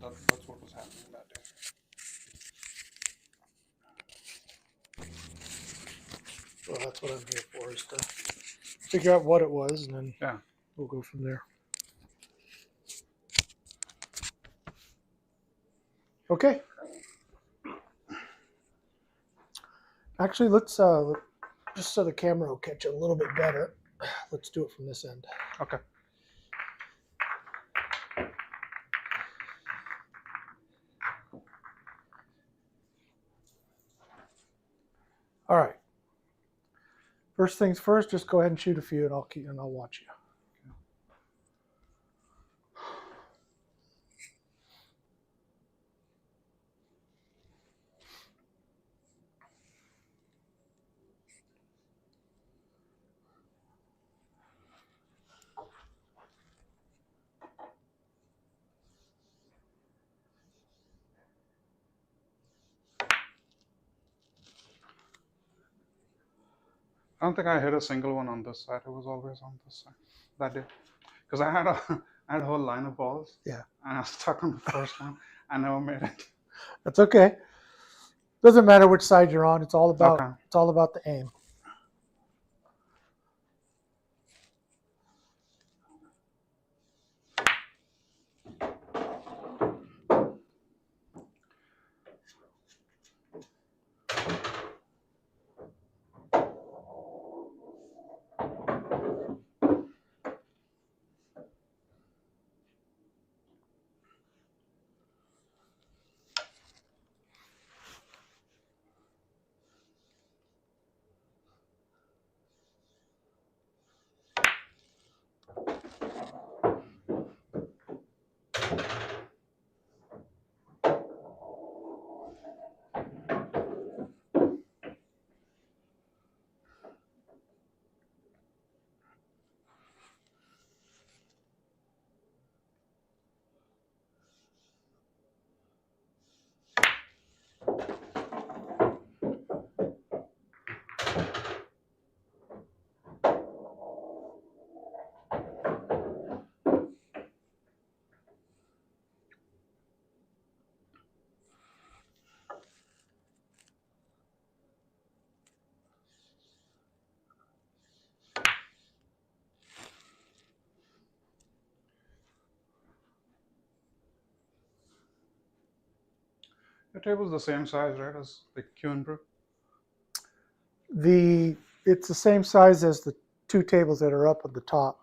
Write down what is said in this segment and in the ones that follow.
That's what was happening that day. Well, that's what I'm here for, is to figure out what it was, and then Yeah. we'll go from there. Okay. Actually, let's just so the camera will catch it a little bit better. Let's do it from this end. Okay. All right. First things first, just go ahead and shoot a few, and I'll watch you. I don't think I hit a single one on this side. It was always on this side that day. Because I had I had a whole line of balls. Yeah. And I was stuck on the first one. I never made it. That's okay. Doesn't matter which side you're on. It's all about Okay. the aim. The table's the same size, right, as the Q and Brew? It's the same size as the two tables that are up at the top.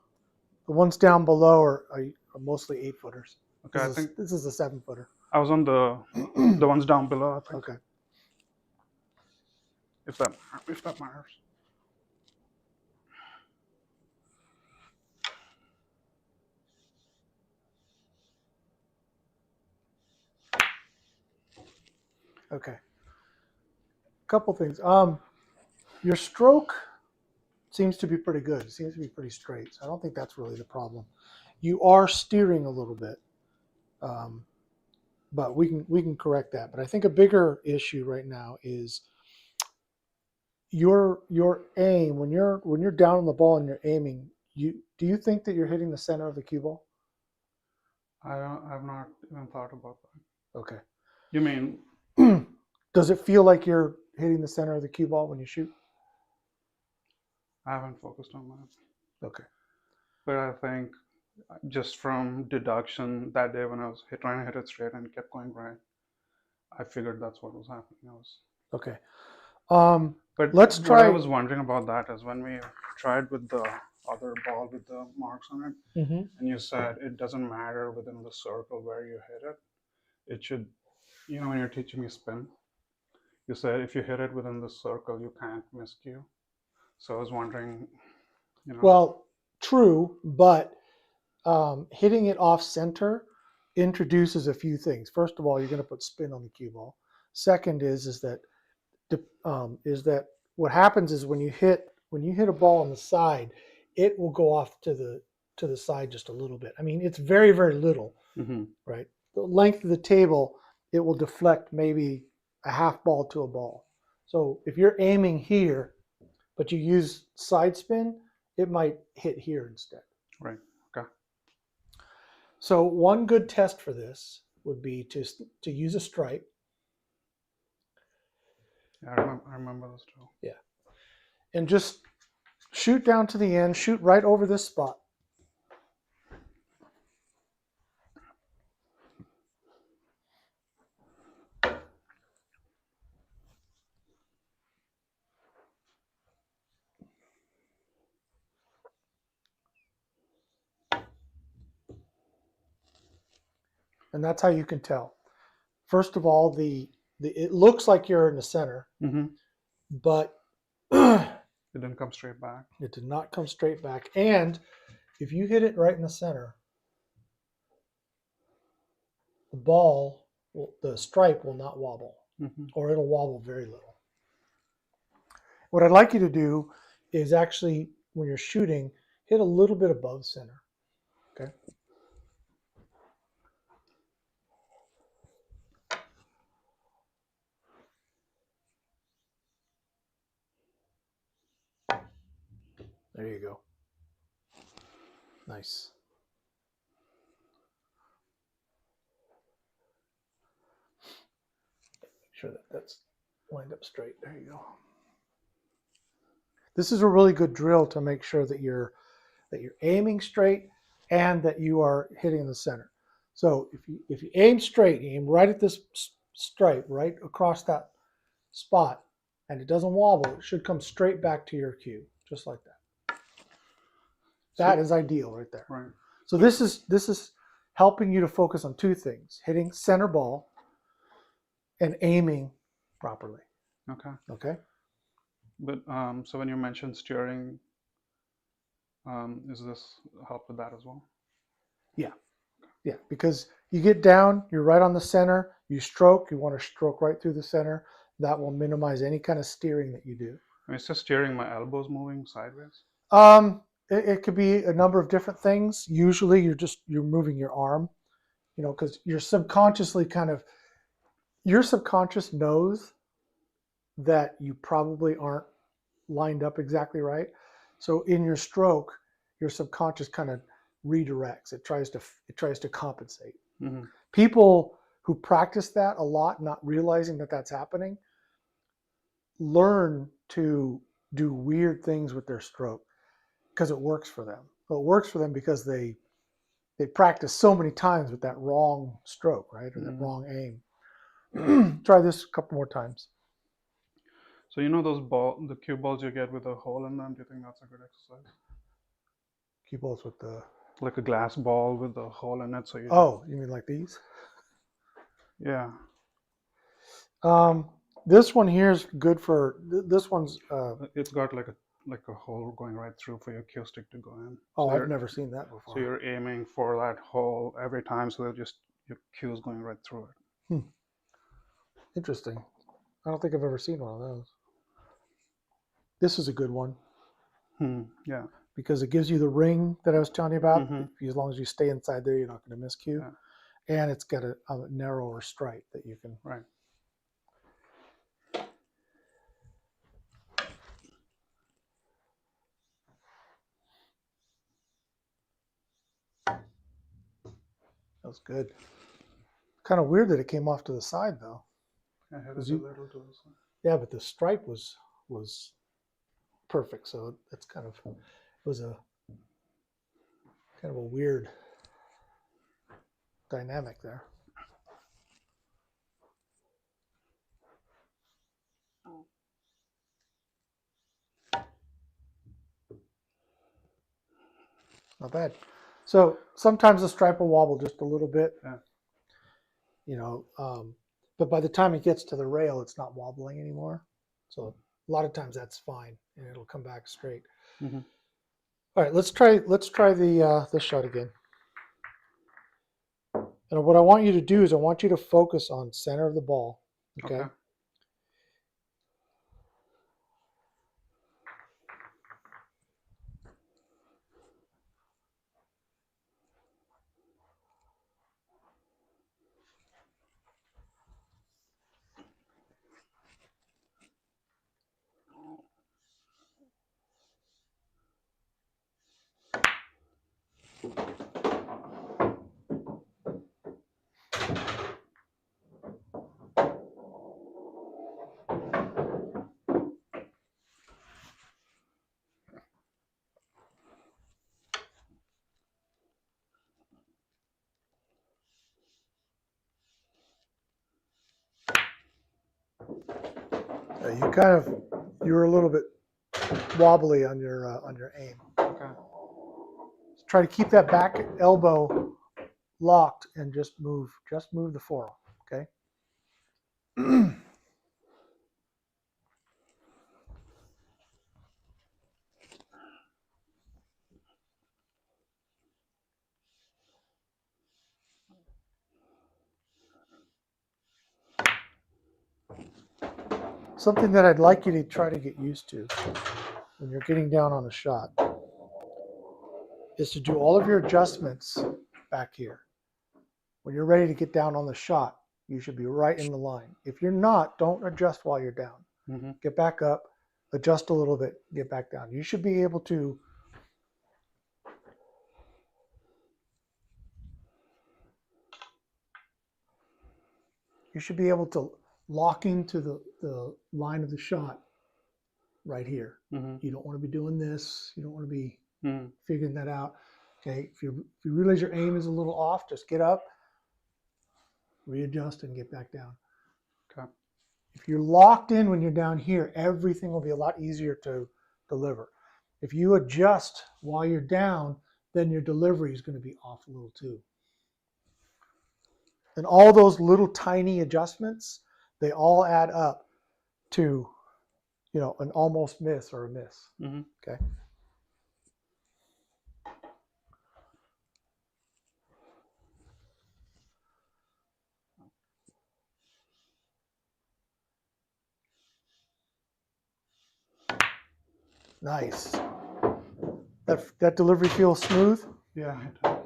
The ones down below are mostly 8-footers. Okay, I think This is a 7-footer. I was on the ones down below, I think. Okay. If that matters. Okay. Couple things. Your stroke seems to be pretty good. It seems to be pretty straight. So I don't think that's really the problem. You are steering a little bit, but we can correct that. But I think a bigger issue right now is your aim when you're down on the ball and you're aiming. Do you think that you're hitting the center of the cue ball? I've not even thought about that. Okay. You mean Does it feel like you're hitting the center of the cue ball when you shoot? I haven't focused on that. Okay. But I think just from deduction that day when I was trying to hit it straight and it kept going right, I figured that's what was happening. Okay. But let's what try. I was wondering about that is when we tried with the other ball with the marks on it, Mm-hmm. and you said it doesn't matter within the circle where you hit it. It should, when you're teaching me spin, you said if you hit it within the circle, you can't miscue. So I was wondering, Well, true, but hitting it off center introduces a few things. First of all, you're going to put spin on the cue ball. Second is that what happens is when you hit a ball on the side, it will go off to the side just a little bit. I mean, it's very, very little, mm-hmm. right? The length of the table, it will deflect maybe a half ball to a ball. So if you're aiming here, but you use side spin, it might hit here instead. Right. Okay. So one good test for this would be to use a stripe. Yeah, I remember this too. Yeah. And just shoot down to the end, shoot right over this spot. And that's how you can tell. First of all, it looks like you're in the center, Mm-hmm. but it It didn't come straight back. did not come straight back. And if you hit it right in the center, the stripe will not wobble, Mm-hmm. or it'll wobble very little. What I'd like you to do is actually, when you're shooting, hit a little bit above center. Okay. There you go. Nice. Make sure that that's lined up straight. There you go. This is a really good drill to make sure that you're aiming straight and that you are hitting the center. So if you aim straight, you aim right at this stripe, right across that spot, and it doesn't wobble, it should come straight back to your cue, just like that. That is ideal right there. Right. So this is helping you to focus on two things: hitting center ball and aiming properly. Okay. Okay. But so when you mentioned steering, is this help with that as well? Yeah, because you get down, you're right on the center, you stroke, you want to stroke right through the center. That will minimize any kind of steering that you do. I mean, it's just steering, my elbows moving sideways. It could be a number of different things. Usually you're moving your arm, because you're subconsciously your subconscious knows that you probably aren't lined up exactly right. So in your stroke, your subconscious kind of redirects. It tries to compensate. Mm-hmm. People who practice that a lot, not realizing that that's happening, learn to do weird things with their stroke because it works for them. Well, it works for them because they practice so many times with that wrong stroke, right, or that wrong aim. Try this a couple more times. So the cue balls you get with a hole in them. Do you think that's a good exercise? Cue balls with the Like a glass ball with a hole in it, so you. Oh, you mean like these? Yeah. This one here is good for. This one's. It's got like a hole going right through for your cue stick to go in. Oh, so I've never seen that before. So you're aiming for that hole every time, so that your cue is going right through it. Interesting. I don't think I've ever seen one of those. This is a good one. Yeah. Because it gives you the ring that I was telling you about. Mm-hmm. As long as you stay inside there, you're not going to miss cue. Yeah. And it's got a narrower stripe that you can. Right. That was good. Kind of weird that it came off to the side though. I had it a little to the side. Yeah, but the stripe was perfect. So it's it was a kind of a weird dynamic there. Not bad. So sometimes the stripe will wobble just a little bit. Yeah. But by the time it gets to the rail, it's not wobbling anymore. So a lot of times that's fine, and it'll come back straight. Mm-hmm. All right, let's try this shot again. And what I want you to do is I want you to focus on center of the ball. Okay. Yeah, you were a little bit wobbly on your aim. Okay. Try to keep that back elbow locked and just move the forearm. Okay. Something that I'd like you to try to get used to when you're getting down on a shot is to do all of your adjustments back here. When you're ready to get down on the shot, you should be right in the line. If you're not, don't adjust while you're down. Mm-hmm. Get back up, adjust a little bit, get back down. You should be able to lock into the line of the shot right here. Mm-hmm. You don't want to be doing this. You don't want to be Mm-hmm. figuring that out. Okay, if you realize your aim is a little off, just get up, readjust, and get back down. Okay. If you're locked in when you're down here, everything will be a lot easier to deliver. If you adjust while you're down, then your delivery is going to be off a little too. And all those little tiny adjustments, they all add up to, an almost miss or a miss. Mm-hmm. Okay. Nice. That delivery feels smooth? Yeah, I do.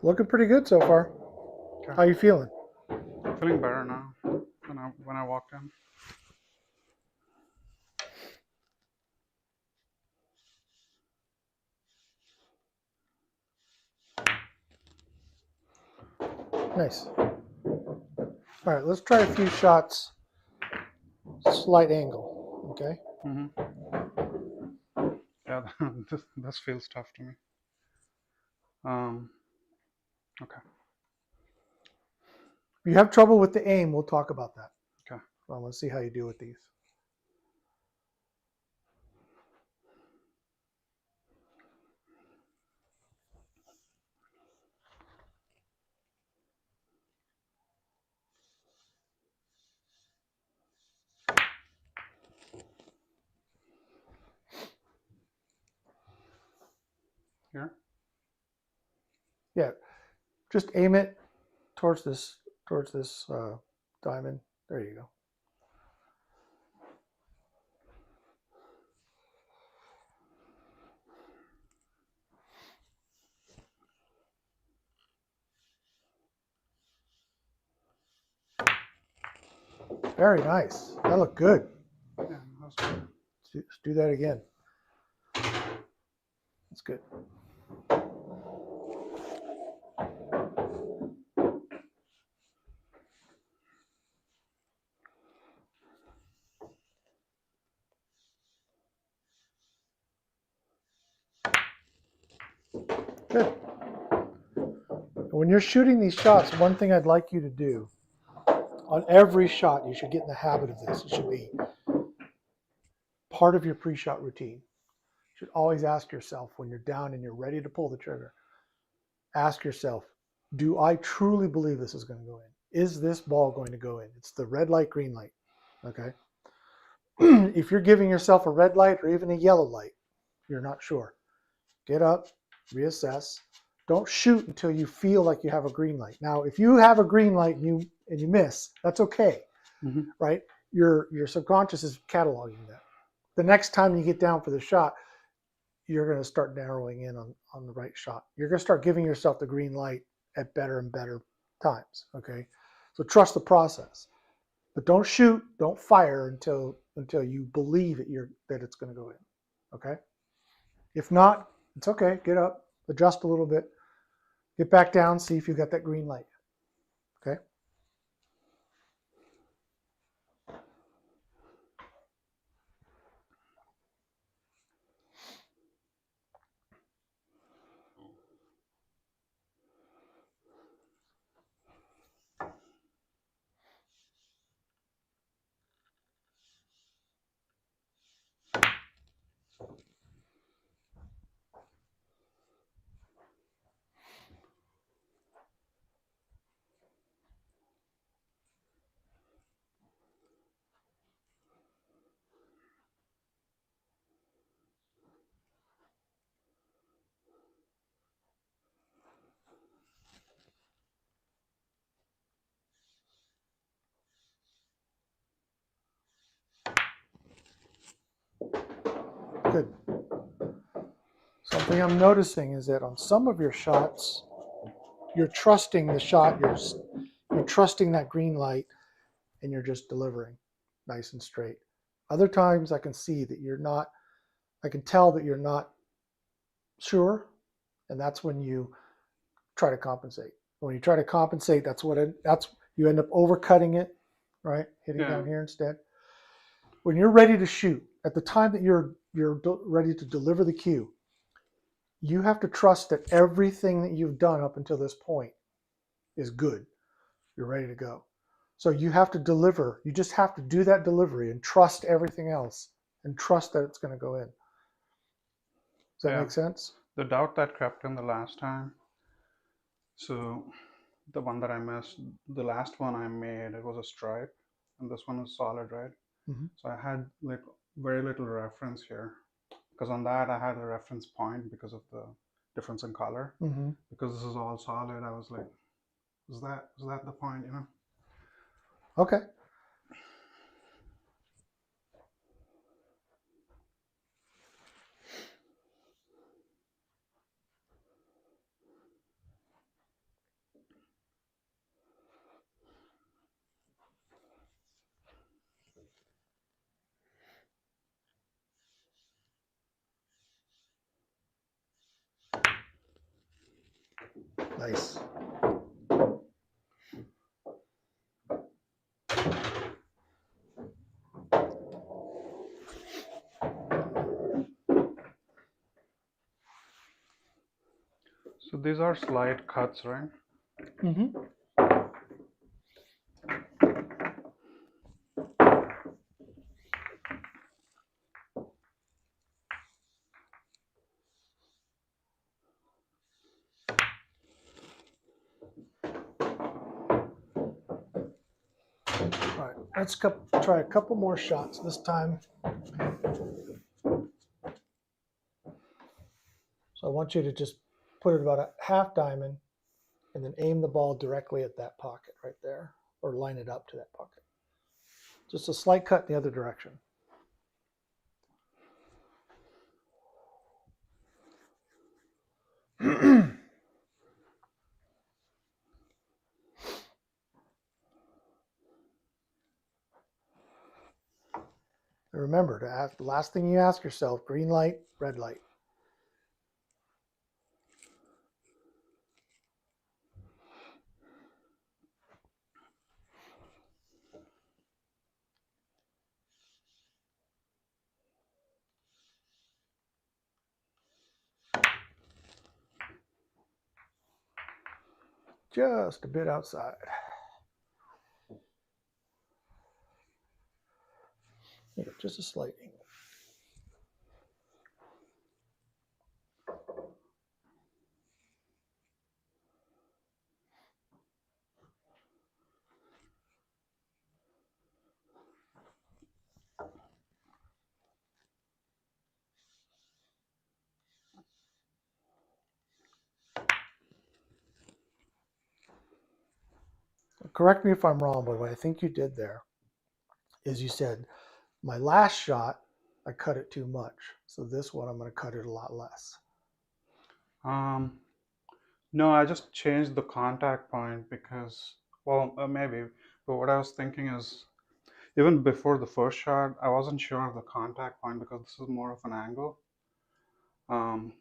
Looking pretty good so far. Okay. How you feeling? Feeling better now when I walked in. Nice. All right, let's try a few shots, slight angle, okay? Mm-hmm. Yeah, this feels tough to me. Okay. If you have trouble with the aim, we'll talk about that. Okay. I want to see how you do with these. Here? Yeah, just aim it towards this diamond. There you go. Very nice. That looked good. Yeah, that's good. Let's do that again. That's good. Good. When you're shooting these shots, one thing I'd like you to do, on every shot, you should get in the habit of this. It should be part of your pre-shot routine. You should always ask yourself when you're down and you're ready to pull the trigger, ask yourself, do I truly believe this is going to go in? Is this ball going to go in? It's the red light, green light, okay? If you're giving yourself a red light or even a yellow light, you're not sure, get up, reassess. Don't shoot until you feel like you have a green light. Now, if you have a green light and you miss, that's okay, Mm-hmm. right? Your subconscious is cataloging that. The next time you get down for the shot, you're going to start narrowing in on the right shot. You're going to start giving yourself the green light at better and better times, okay? So trust the process. But don't shoot, don't fire until you believe that it's going to go in. Okay? If not, it's okay. Get up, adjust a little bit, get back down, see if you got that green light. Okay? Good. Something I'm noticing is that on some of your shots, you're trusting the shot, you're trusting that green light, and you're just delivering nice and straight. Other times I can see that you're not, I can tell that you're not sure, and that's when you try to compensate. When you try to compensate, that's you end up overcutting it, right? Hitting Yeah. down here instead. When you're ready to shoot, at the time that you're ready to deliver the cue, you have to trust that everything that you've done up until this point is good. You're ready to go. So you have to deliver. You just have to do that delivery and trust everything else and trust that it's going to go in. Does that Yeah. make sense? The doubt that crept in the last time. So the one that I missed, the last one I made, it was a stripe, and this one is solid, right? Mm-hmm. So I had like very little reference here, because on that I had a reference point because of the difference in color. Mm-hmm. Because this is all solid, I was like, is that the point, you know? Okay. Nice. So these are slight cuts, right? Mm-hmm. All right. Let's try a couple more shots this time. So I want you to just put it about a half diamond and then aim the ball directly at that pocket right there, or line it up to that pocket. Just a slight cut in the other direction. Remember to ask, the last thing you ask yourself, green light, red light. Just a bit outside. Yeah, just a slight angle. Correct me if I'm wrong, but what I think you did there is you said, my last shot, I cut it too much. So this one, I'm going to cut it a lot less. No, I just changed the contact point because, well, maybe, but what I was thinking is even before the first shot, I wasn't sure of the contact point because this is more of an angle. Um,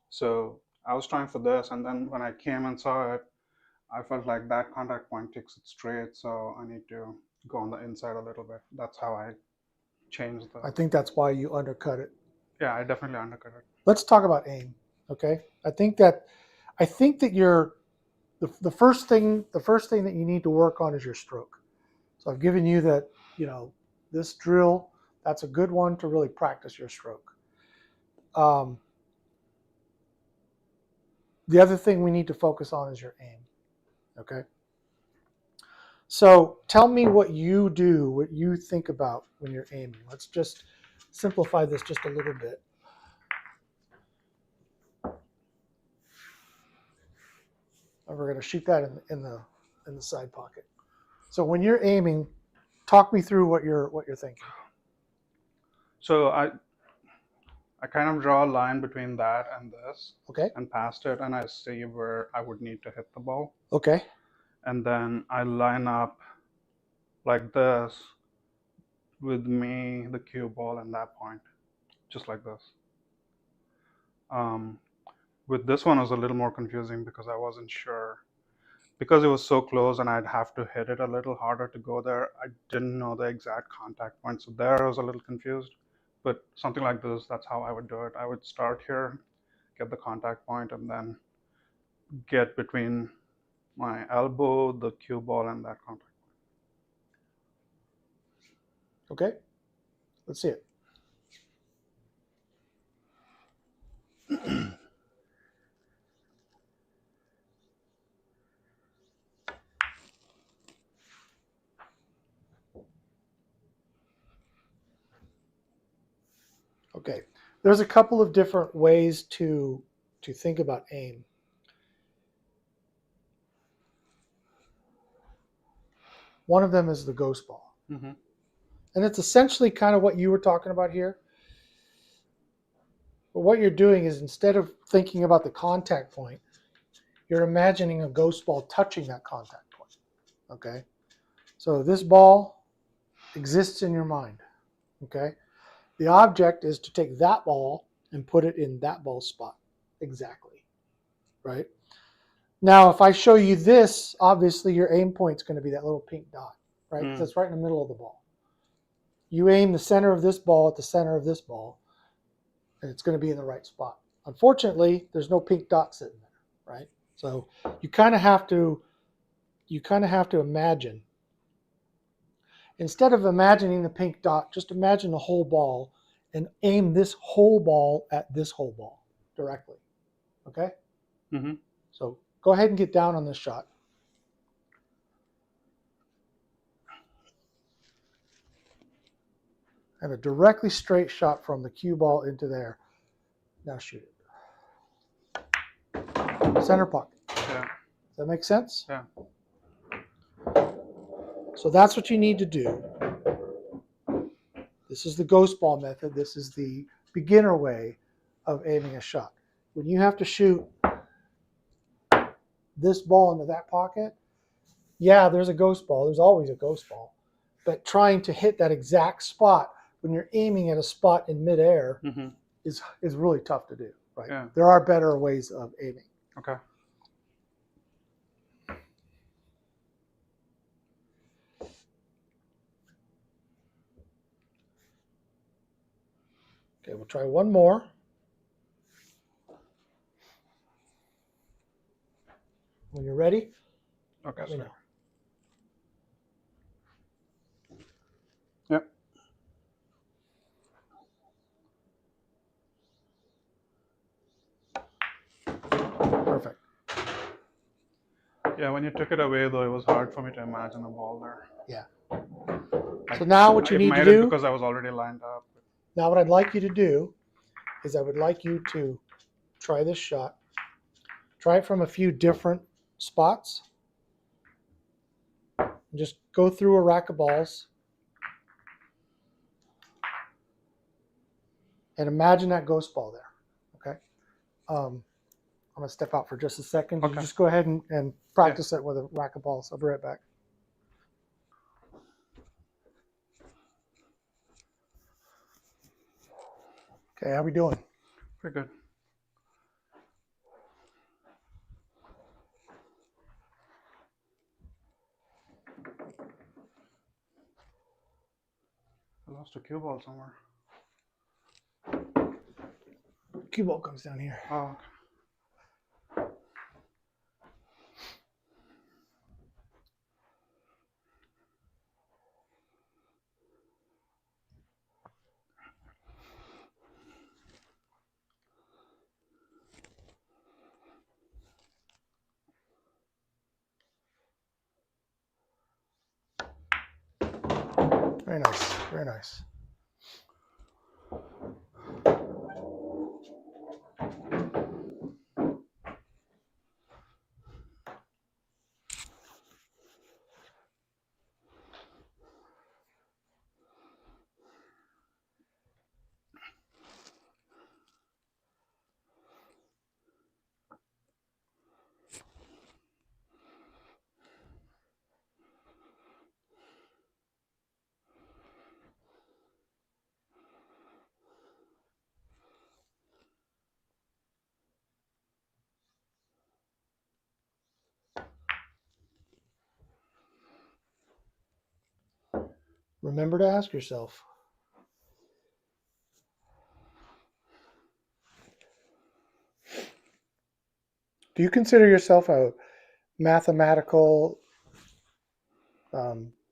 so I was trying for this, and then when I came and saw it, I felt like that contact point takes it straight, so I need to go on the inside a little bit. That's how I changed I the. think that's why you undercut it. Yeah, I definitely undercut it. Let's talk about aim. Okay. I think that you're the first thing that you need to work on is your stroke. So I've given you that, this drill, that's a good one to really practice your stroke. The other thing we need to focus on is your aim. Okay. So tell me what you do, what you think about when you're aiming. Let's just simplify this just a little bit. And we're going to shoot that in the side pocket. So when you're aiming, talk me through what you're thinking. So I kind of draw a line between that and this, Okay. and past it, and I see where I would need to hit the ball. Okay. And then I line up like this with me, the cue ball, and that point, just like this. With this one, it was a little more confusing because I wasn't sure. Because it was so close and I'd have to hit it a little harder to go there, I didn't know the exact contact point. So there I was a little confused. But something like this, that's how I would do it. I would start here, get the contact point, and then get between my elbow, the cue ball, and that contact. Okay. Let's see it. Okay. There's a couple of different ways to think about aim. One of them is the ghost ball. Mm-hmm. And it's essentially kind of what you were talking about here. But what you're doing is, instead of thinking about the contact point, you're imagining a ghost ball touching that contact point. Okay? So this ball exists in your mind. Okay? The object is to take that ball and put it in that ball spot. Exactly. Right? Now, if I show you this, obviously your aim point is going to be that little pink dot, right? Because it's right in the middle of the ball. You aim the center of this ball at the center of this ball, and it's going to be in the right spot. Unfortunately, there's no pink dot sitting there, right? So you kind of have to imagine. Instead of imagining the pink dot, just imagine the whole ball and aim this whole ball at this whole ball directly. Okay? Mm-hmm. So go ahead and get down on this shot. Have a directly straight shot from the cue ball into there. Now shoot it. Center pocket. Yeah. Does that make sense? Yeah. So that's what you need to do. This is the ghost ball method. This is the beginner way of aiming a shot. When you have to shoot this ball into that pocket, yeah, there's a ghost ball. There's always a ghost ball. But trying to hit that exact spot when you're aiming at a spot in midair Mm-hmm. is really tough to do, right? Yeah. There are better ways of aiming. Okay. Okay, we'll try one more. When you're ready, Okay. let me know. Yep. Perfect. Yeah, when you took it away, though, it was hard for me to imagine a ball there. Yeah. Like, So now what you it need to made it do, because I was already lined up. now what I'd like you to do is I would like you to try this shot. Try it from a few different spots. And just go through a rack of balls. And imagine that ghost ball there. Okay. I'm going to step out for just a second. You Okay. just go ahead and practice it with a rack of balls. I'll be right back. Okay, how we doing? Pretty good. I lost a cue ball somewhere. Cue ball comes down here. Oh, okay. Very nice, very nice. Remember to ask yourself, do you consider yourself a mathematical,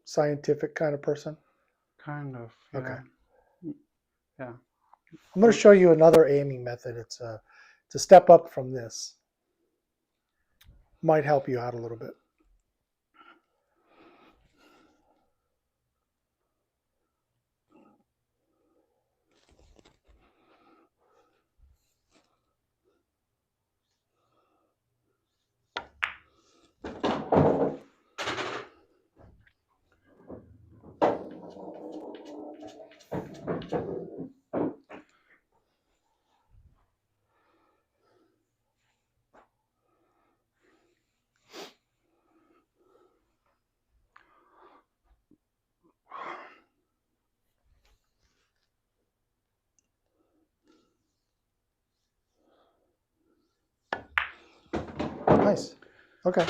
scientific kind of person? Kind of. Yeah. Okay. Yeah. I'm going to show you another aiming method. It's a step up from this. Might help you out a little bit. Nice. Okay.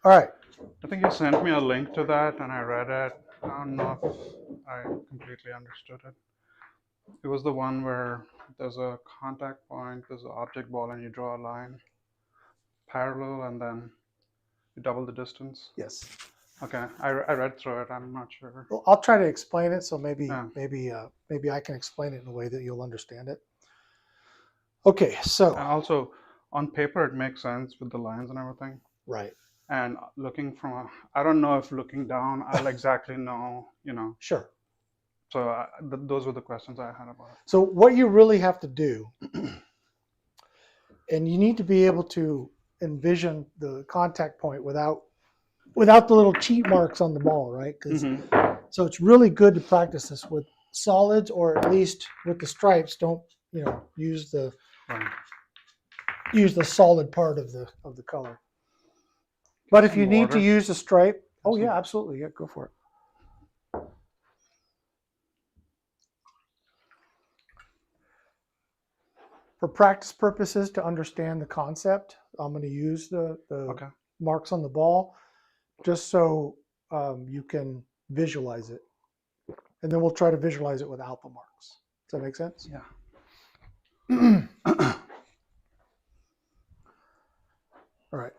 All right. I think you sent me a link to that and I read it. I don't know if I completely understood it. It was the one where there's a contact point, there's an object ball, and you draw a line parallel and then you double the distance. Yes. Okay, I read through it. I'm not sure. Well, I'll try to explain it. So maybe Yeah. maybe I can explain it in a way that you'll understand it. Okay. So And also, on paper, it makes sense with the lines and everything. right. And looking from I don't know if looking down, I'll exactly know, Sure. So those were the questions I had about it. So what you really have to do, and you need to be able to envision the contact point without the little cheat marks on the ball, right? So it's really good to practice this with solids, or at least with the stripes. Don't use the solid part of the color. But if you need to use a stripe, oh yeah, absolutely, yeah, go for it. For practice purposes, to understand the concept, I'm going to use the marks on the ball, just so you can visualize it. And then we'll try to visualize it without the marks. Does that make sense? Yeah. All right.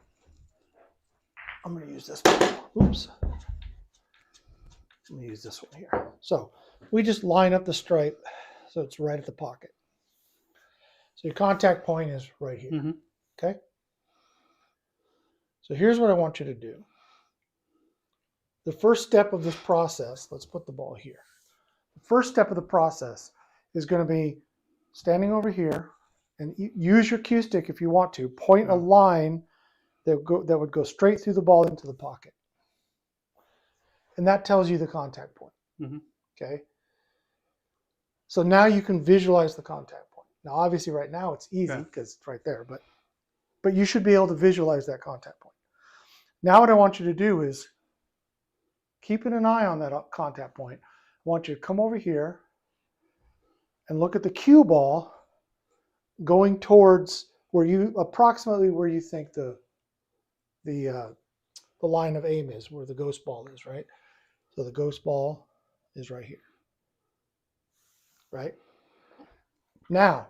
I'm going to use this one. Oops. I'm going to use this one here. So we just line up the stripe so it's right at the pocket. So your contact point is right here. Mm-hmm. Okay? So here's what I want you to do. The first step of this process, let's put the ball here. The first step of the process is going to be standing over here, and use your cue stick if you want to. Point a line that would go straight through the ball into the pocket. And that tells you the contact point. Mm-hmm. Okay? So now you can visualize the contact point. Now, obviously, right now it's easy because it's right there, but you should be able to visualize that contact point. Now, what I want you to do is, keeping an eye on that contact point, I want you to come over here and look at the cue ball going towards approximately where you think the line of aim is, where the ghost ball is, right? So the ghost ball is right here, right? Now,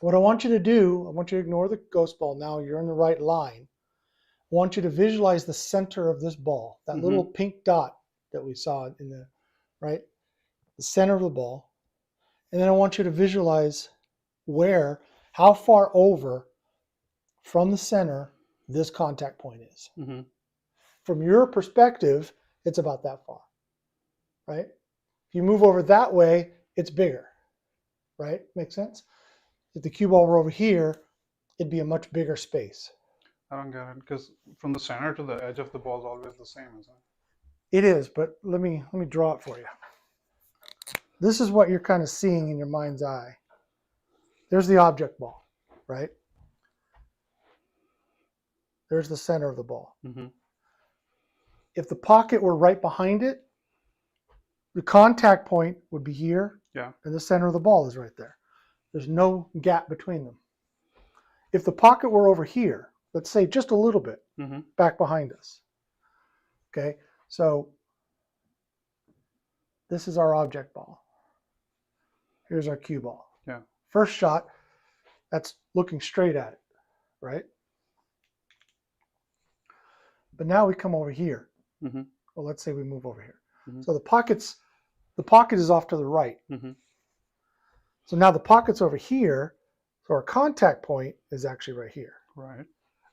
what I want you to do, I want you to ignore the ghost ball. Now you're in the right line. I want you to visualize the center of this ball, that little pink dot that we saw in the, right? The center of the ball. And then I want you to visualize how far over from the center this contact point is. Mm-hmm. From your perspective, it's about that far, right? If you move over that way, it's bigger, right? Make sense? If the cue ball were over here, it'd be a much bigger space. I don't get it, because from the center to the edge of the ball is always the same, isn't it? It is, but let me draw it for you. This is what you're kind of seeing in your mind's eye. There's the object ball, right? There's the center of the ball. Mm-hmm. If the pocket were right behind it, the contact point would be here, Yeah. and the center of the ball is right there. There's no gap between them. If the pocket were over here, let's say just a little bit back behind us, okay? So this is our object ball. Here's our cue ball. Yeah. First shot, that's looking straight at it, right? But now we come over here. Mm-hmm. Well, let's say we move over here. Mm-hmm. So the pocket is off to the right. Mm-hmm. So now the pocket's over here. So our contact point is actually right here. Right.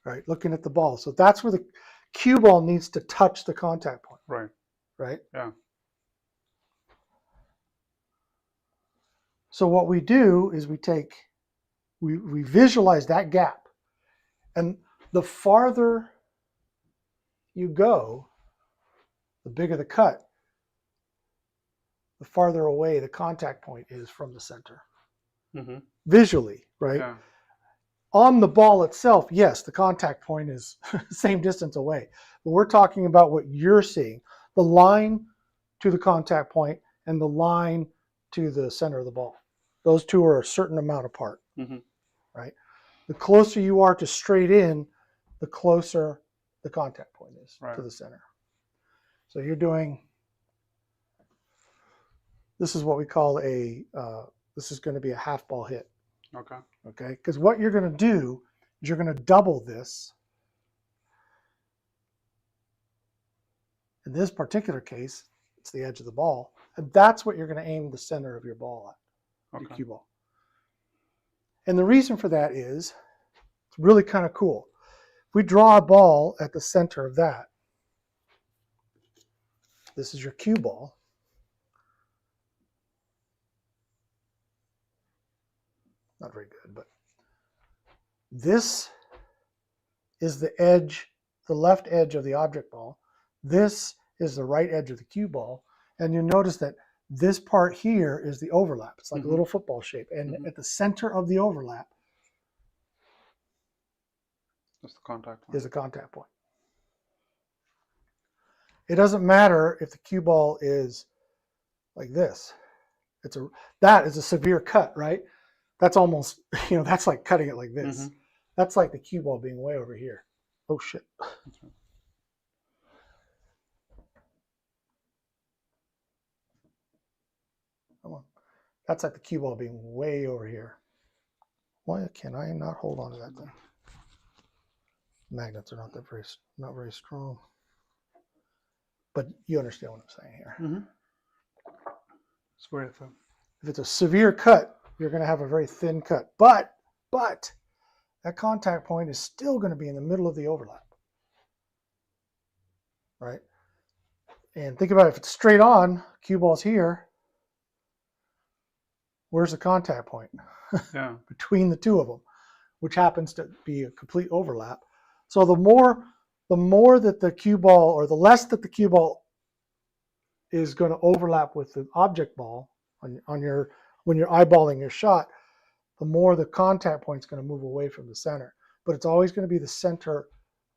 Right, looking at the ball. So that's where the cue ball needs to touch the contact point. Right. Right? Yeah. So what we do is we visualize that gap. And the farther you go, the bigger the cut, the farther away the contact point is from the center. Mm-hmm. Visually, right? Yeah. On the ball itself, yes, the contact point is the same distance away. But we're talking about what you're seeing, the line to the contact point and the line to the center of the ball. Those two are a certain amount apart, right? The closer you are to straight in, the closer the contact point is to the center. So you're doing, this is what we call this is going to be a half ball hit. Okay. Okay, because what you're going to do is you're going to double this. In this particular case, it's the edge of the ball, and that's what you're going to aim the center of your ball at, your cue ball. And the reason for that is, it's really kind of cool. If we draw a ball at the center of that, this is your cue ball. Not very good, but this is the edge, the left edge of the object ball. This is the right edge of the cue ball. And you notice that this part here is the overlap. It's like a little football shape. And at the center of the overlap is the contact point. Is a contact point. It doesn't matter if the cue ball is like this. That is a severe cut, right? That's almost, that's like cutting it like this. That's like the cue ball being way over here. Oh, shit. Come on. That's like the cue ball being way over here. Why can I not hold on to that thing? Magnets are not very strong. But you understand what I'm saying here. It's very thin. If it's a severe cut, you're going to have a very thin cut. But that contact point is still going to be in the middle of the overlap. Right? And think about it, if it's straight on, cue ball's here. Where's the contact point? Yeah. Between the two of them, which happens to be a complete overlap. So the more that the cue ball, or the less that the cue ball is going to overlap with the object ball when you're eyeballing your shot, the more the contact point is going to move away from the center. But it's always going to be the center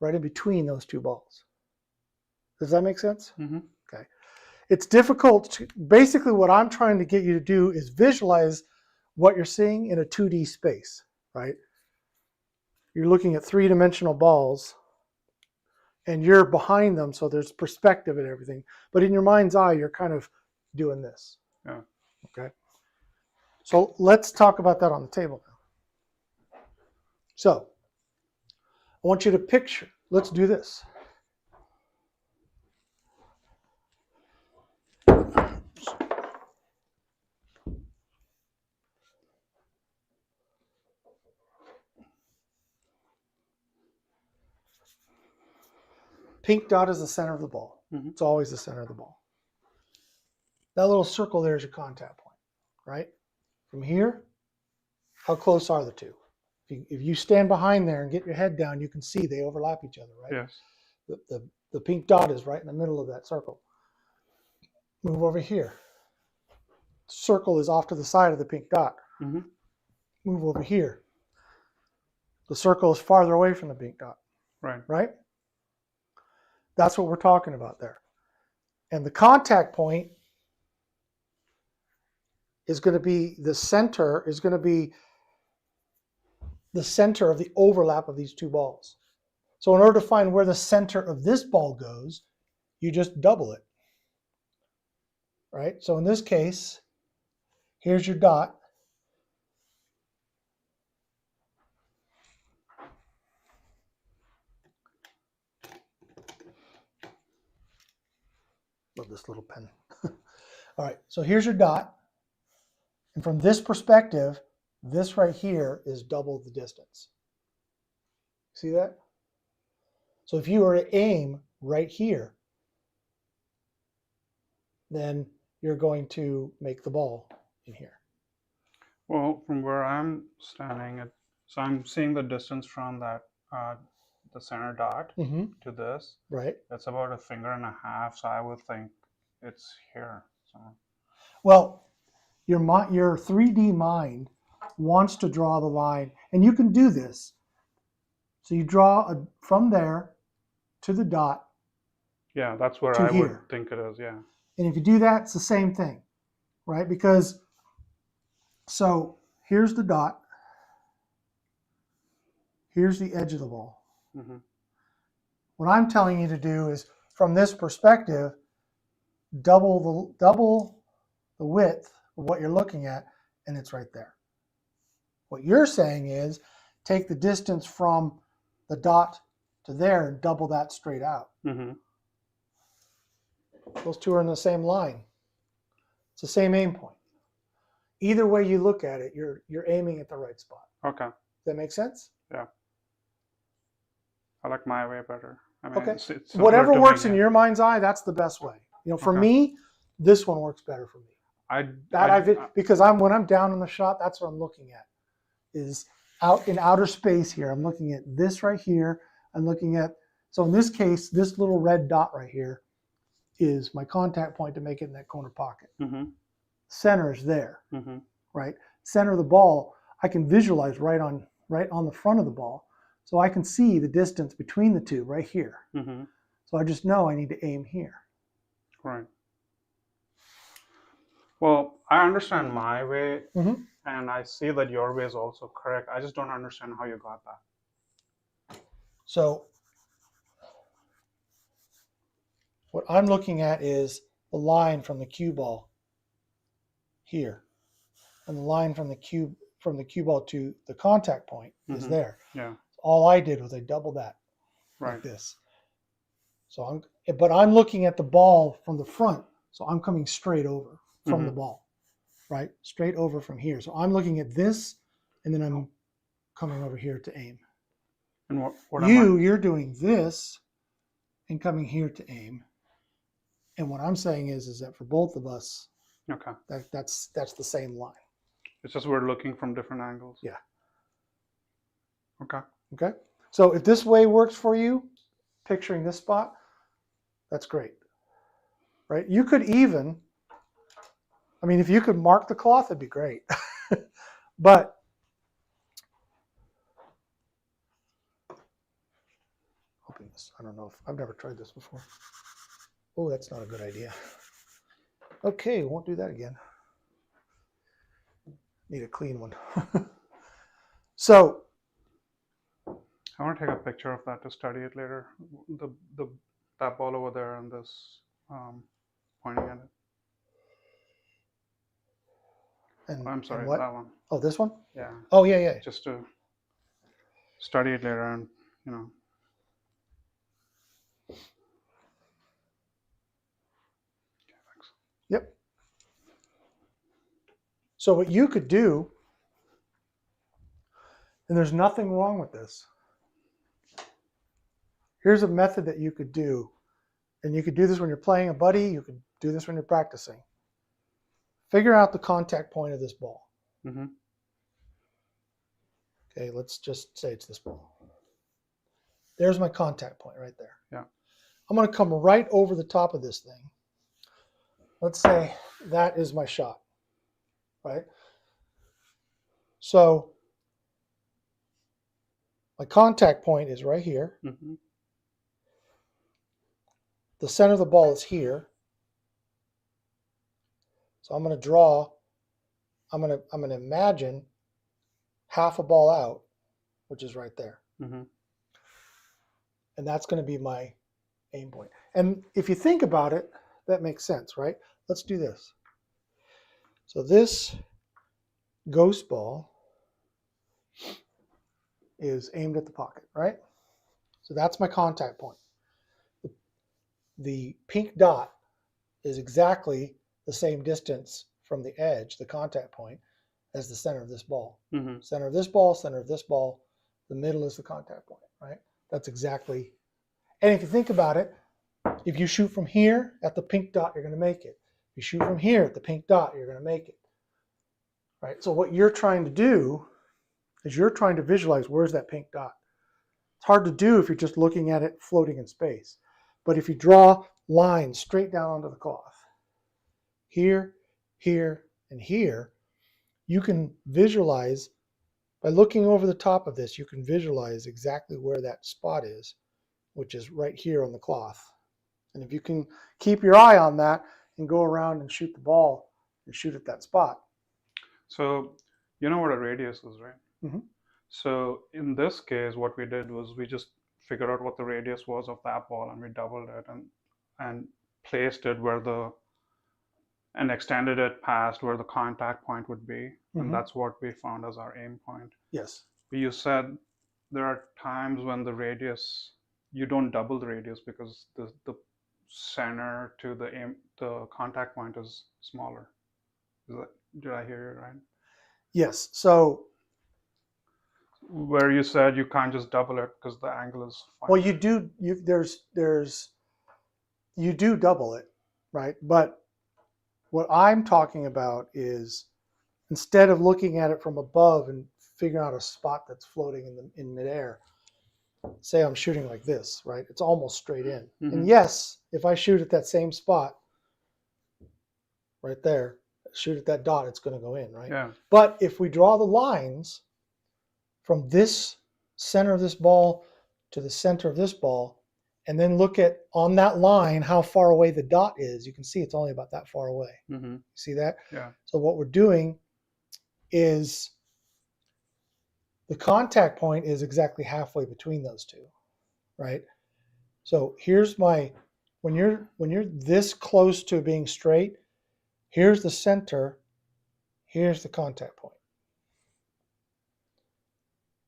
right in between those two balls. Does that make sense? Okay. it's difficult to, basically what I'm trying to get you to do is visualize what you're seeing in a 2D space, right? You're looking at three-dimensional balls and you're behind them, so there's perspective and everything. But in your mind's eye, you're kind of doing this. Yeah. Okay. So let's talk about that on the table now. So I want you to picture, let's do this. Pink dot is the center of the ball. Mm-hmm. It's always the center of the ball. That little circle there is your contact point, right? From here, how close are the two? If you stand behind there and get your head down, you can see they overlap each other, right? Yes. The pink dot is right in the middle of that circle. Move over here. Circle is off to the side of the pink dot. Mm-hmm. Move over here. The circle is farther away from the pink dot, Right. right? That's what we're talking about there. And the contact point is going to be the center, is going to be the center of the overlap of these two balls. So in order to find where the center of this ball goes, you just double it, right? So in this case, here's your dot. Love this little pen. All right, so here's your dot. And from this perspective, this right here is double the distance. See that? So if you were to aim right here, then you're going to make the ball in here. Well, from where I'm standing, so I'm seeing the distance from that the center dot to this. Right. That's about 1.5 fingers. So I would think it's here. So. Well, your 3D mind wants to draw the line, and you can do this. So you draw from there to the dot. Yeah, that's where to I here. would think it is. Yeah. And if you do that, it's the same thing, right? Because, so here's the dot. Here's the edge of the ball. Mm-hmm. What I'm telling you to do is, from this perspective, double the width of what you're looking at, and it's right there. What you're saying is, take the distance from the dot to there and double that straight out. Mm-hmm. Those two are in the same line. It's the same aim point. Either way you look at it, you're aiming at the right spot. Okay. Does that make sense? Yeah. I like my way better. I mean, Okay. it's Whatever simpler works to in me. your mind's eye, that's the best way. You know, for Okay. me, this one works better for me. Because when I'm down in the shot, that's what I'm looking at. Is out in outer space here. I'm looking at this right here. I'm looking at, so in this case, this little red dot right here is my contact point to make it in that corner pocket. Mm-hmm. Center is there, Mm-hmm. right? Center of the ball, I can visualize right on the front of the ball. So I can see the distance between the two right here. Mm-hmm. So I just know I need to aim here. Right. Well, I understand my way, Mm-hmm. and I see that your way is also correct. I just don't understand how you got that. So what I'm looking at is the line from the cue ball here, and the line from the cue ball to the contact point is Mhm. there. Yeah. All I did was I doubled that like Right. this. So I'm looking at the ball from the front, so I'm coming straight over from the ball, right? Straight over from here. So I'm looking at this, and then I'm coming over here to aim. And what am I? You're doing this and coming here to aim. And what I'm saying is that for both of us, Okay. that's the same line. It's just we're looking from different angles. Yeah. Okay. Okay. So if this way works for you, picturing this spot, that's great. Right? You could even, I mean, if you could mark the cloth, it'd be great. But hoping this, I don't know if I've never tried this before. Oh, that's not a good idea. Okay, won't do that again. Need a clean one. So I want to take a picture of that to study it later. The that ball over there and this pointing at it. and Oh, I'm sorry, what? that one. Oh, this one? Yeah, Oh yeah, yeah. just to study it later and you know. Okay, thanks. Yep. So what you could do, and there's nothing wrong with this. Here's a method that you could do, and you could do this when you're playing a buddy. You could do this when you're practicing. Figure out the contact point of this ball. Mm-hmm. Okay, let's just say it's this ball. There's my contact point right there. Yeah. I'm going to come right over the top of this thing. Let's say that is my shot, right? So my contact point is right here. Mm-hmm. The center of the ball is here. So I'm going to draw, I'm going to imagine half a ball out, which is right there. Mm-hmm. And that's going to be my aim point. And if you think about it, that makes sense, right? Let's do this. So this ghost ball is aimed at the pocket, right? So that's my contact point. The pink dot is exactly the same distance from the edge, the contact point, as the center of this ball. Mm-hmm. Center of this ball, center of this ball, the middle is the contact point, right? That's exactly. And if you think about it, if you shoot from here at the pink dot, you're going to make it. If you shoot from here at the pink dot, you're going to make it, right? So what you're trying to do is you're trying to visualize where's that pink dot. It's hard to do if you're just looking at it floating in space. But if you draw lines straight down onto the cloth, here, here, and here, you can visualize, by looking over the top of this, you can visualize exactly where that spot is, which is right here on the cloth. And if you can keep your eye on that and go around and shoot the ball and shoot at that spot. So you know what a radius is, right? Mm-hmm. So in this case, what we did was we just figured out what the radius was of that ball, and we doubled it and placed it and extended it past where the contact point would be, Mm-hmm. and that's what we found as our aim point. Yes. But you said there are times when the radius, you don't double the radius because the center to the contact point is smaller. Did I hear you right? Yes. So where you said you can't just double it because the angle is fine. well, you do double it, right? But what I'm talking about is instead of looking at it from above and figuring out a spot that's floating in midair, say I'm shooting like this, right? It's almost straight in. Mm-hmm. And yes, if I shoot at that same spot right there, shoot at that dot, it's going to go in, right? Yeah. But if we draw the lines from this center of this ball to the center of this ball, and then look at on that line how far away the dot is, you can see it's only about that far away. Mm-hmm. See that? Yeah. So what we're doing is the contact point is exactly halfway between those two, right? So here's my, when you're this close to being straight, here's the center, here's the contact point.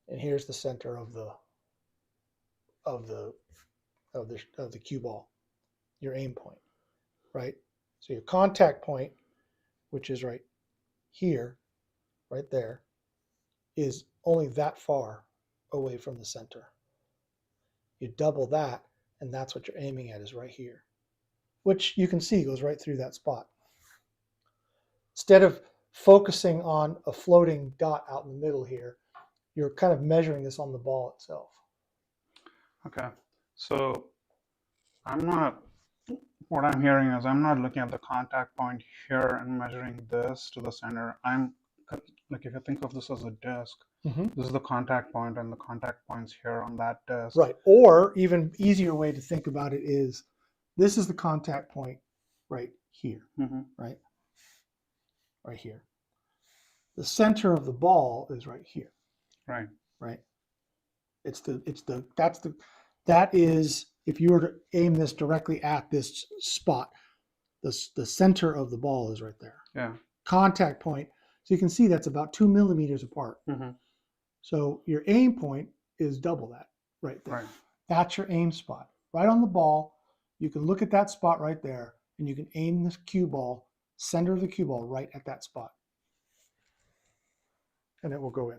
And here's the center of the cue ball, your aim point, right? So your contact point, which is right here, right there, is only that far away from the center. You double that, and that's what you're aiming at, is right here, which you can see goes right through that spot. Instead of focusing on a floating dot out in the middle here, you're kind of measuring this on the ball itself. Okay. So what I'm hearing is I'm not looking at the contact point here and measuring this to the center. I'm like, if you think of this as a disc, Mm-hmm. this is the contact point, and the contact point's here on that disc. Right. Or even easier way to think about it is this is the contact point right here, Mm-hmm. right? Right here. The center of the ball is right here, Right. right? That is, if you were to aim this directly at this spot, the center of the ball is right there. Yeah. Contact point, so you can see that's about 2 millimeters apart. Mm-hmm. So your aim point is double that right there. Right. That's your aim spot. Right on the ball, you can look at that spot right there, and you can aim the cue ball, center of the cue ball, right at that spot. And it will go in.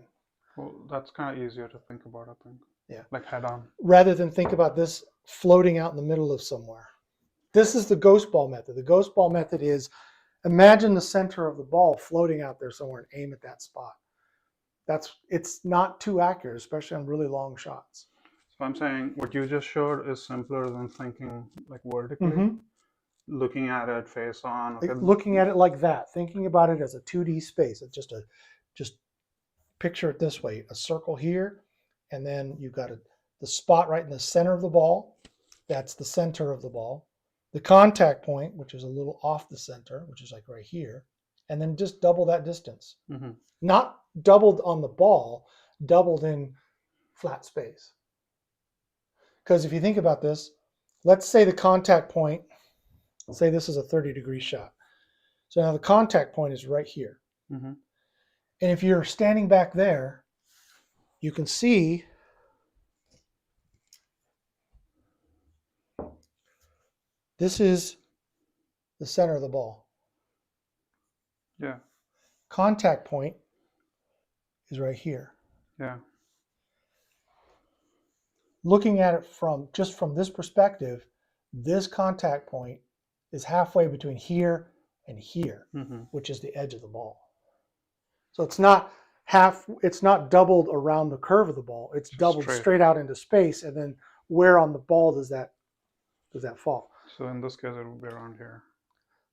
Well, that's kind of easier to think about, I think. Yeah. Like head on. Rather than think about this floating out in the middle of somewhere. This is the ghost ball method. The ghost ball method is imagine the center of the ball floating out there somewhere and aim at that spot. It's not too accurate, especially on really long shots. So I'm saying what you just showed is simpler than thinking like vertically, Mm-hmm. looking at it face on. Okay. Looking at it like that, thinking about it as a 2D space. It's just picture it this way: a circle here, and then you've got the spot right in the center of the ball. That's the center of the ball. The contact point, which is a little off the center, which is like right here, and then just double that distance. Mm-hmm. Not doubled on the ball, doubled in flat space. Because if you think about this, let's say the contact point, say this is a 30-degree shot. So now the contact point is right here. Mm-hmm. And if you're standing back there, you can see this is the center of the ball. Yeah. Contact point is right here. Yeah. Looking at it from this perspective, this contact point is halfway between here and here, Mm-hmm. which is the edge of the ball. So it's not doubled around the curve of the ball. It's doubled straight out into space, and then where on the ball does that fall? So in this case, it will be around here.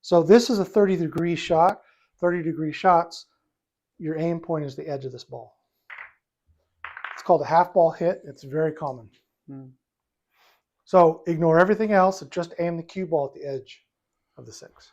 So this is a 30-degree shot. 30-degree shots, your aim point is the edge of this ball. It's called a half ball hit. It's very common. Mm. So ignore everything else and just aim the cue ball at the edge of the 6.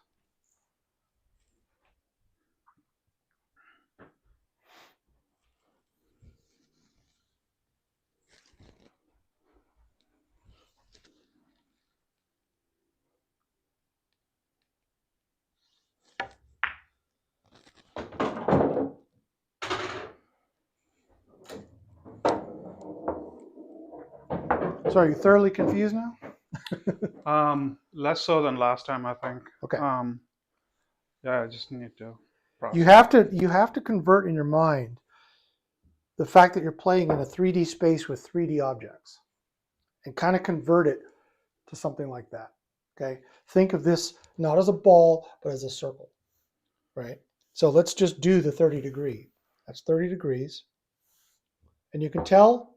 So are you thoroughly confused now? Less so than last time, I think. Okay. Yeah, I just need to process. You have to convert in your mind the fact that you're playing in a 3D space with 3D objects and kind of convert it to something like that. Okay. Think of this not as a ball, but as a circle, right? So let's just do the 30 degree. That's 30 degrees. And you can tell,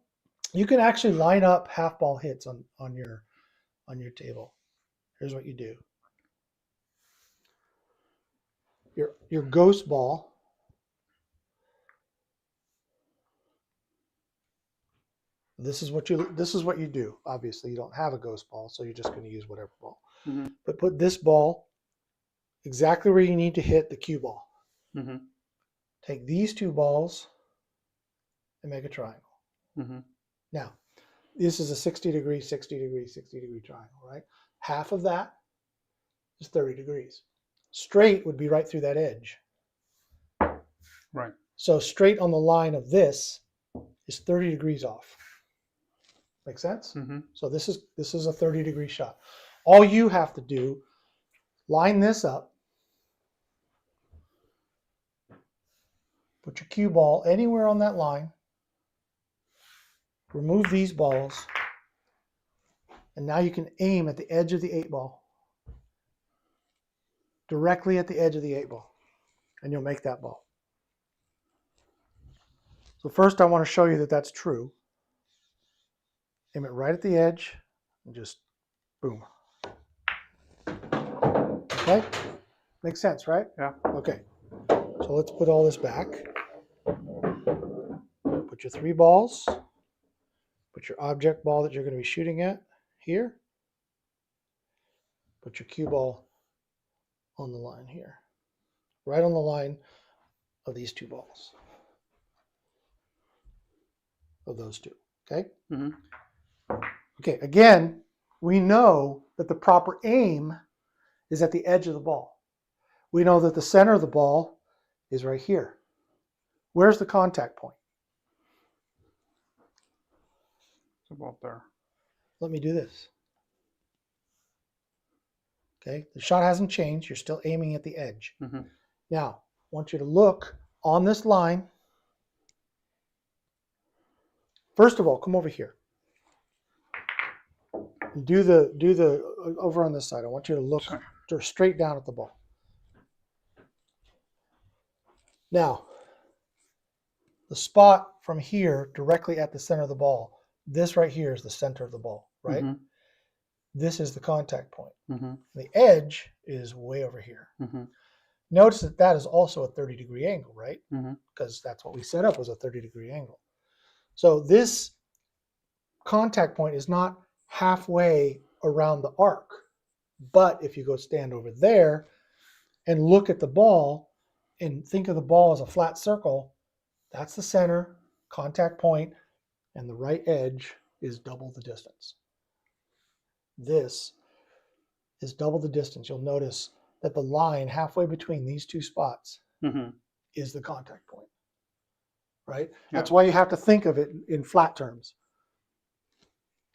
you can actually line up half ball hits on your table. Here's what you do. Your ghost ball, this is what you do. Obviously, you don't have a ghost ball, so you're just going to use whatever ball. Mm-hmm. But put this ball exactly where you need to hit the cue ball. Mm-hmm. Take these two balls and make a triangle. Mm-hmm. Now, this is a 60 degree, 60 degree, 60 degree triangle, right? Half of that is 30 degrees. Straight would be right through that edge. Right. So straight on the line of this is 30 degrees off. Make sense? Mm-hmm. So this is a 30 degree shot. All you have to do, line this up, put your cue ball anywhere on that line, remove these balls, and now you can aim at the edge of the 8 ball. Directly at the edge of the 8 ball. And you'll make that ball. So first I want to show you that that's true. Aim it right at the edge and just boom. Okay? Makes sense, right? Yeah. Okay. So let's put all this back. Put your 3 balls. Put your object ball that you're going to be shooting at here. Put your cue ball on the line here. Right on the line of these two balls. Of those two. Okay? Mm-hmm. Okay, again, we know that the proper aim is at the edge of the ball. We know that the center of the ball is right here. Where's the contact point? It's about there. Let me do this. Okay, the shot hasn't changed. You're still aiming at the edge. Mm-hmm. Now, I want you to look on this line. First of all, come over here. Do the over on this side. I want you to look straight down at the ball. Now, the spot from here directly at the center of the ball, this right here is the center of the ball, right? Mm-hmm. This is the contact point. Mm-hmm. The edge is way over here. Mm-hmm. Notice that that is also a 30-degree angle, right? Mm-hmm. Because that's what we set up, was a 30-degree angle. So this contact point is not halfway around the arc. But if you go stand over there and look at the ball and think of the ball as a flat circle, that's the center, contact point, and the right edge is double the distance. This is double the distance. You'll notice that the line halfway between these two spots Mm-hmm. is the contact point, right? Yeah. That's why you have to think of it in flat terms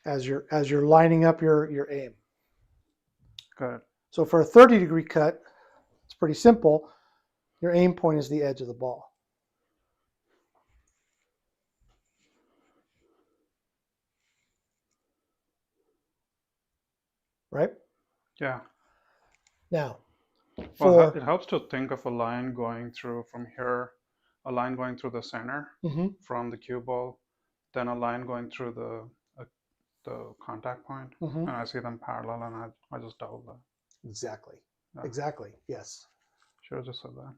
as you're lining up your aim. Got it. So for a 30-degree cut, it's pretty simple. Your aim point is the edge of the ball. Right? Yeah. Now, Well, for it helps to think of a line going through from here, a line going through the center Mhm. from the cue ball, then a line going through the contact point, Mhm. and I see them parallel, and I just double that. Exactly. Yeah. Exactly. Yes. Should have just said that.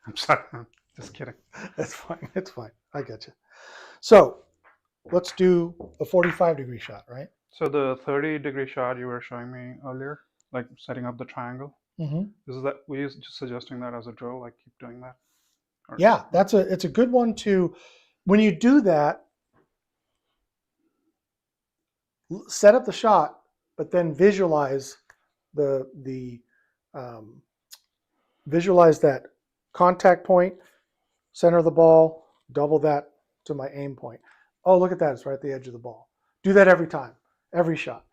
I'm sorry. I'm just kidding. That's fine. It's fine. I get you. So let's do a 45-degree shot, right? So the 30-degree shot you were showing me earlier, like setting up the triangle, Mm-hmm. were you just suggesting that as a drill, like keep doing that? Or, Yeah, it's a good one to, when you do that, set up the shot, but then visualize visualize that contact point, center of the ball, double that to my aim point. Oh, look at that. It's right at the edge of the ball. Do that every time, every shot.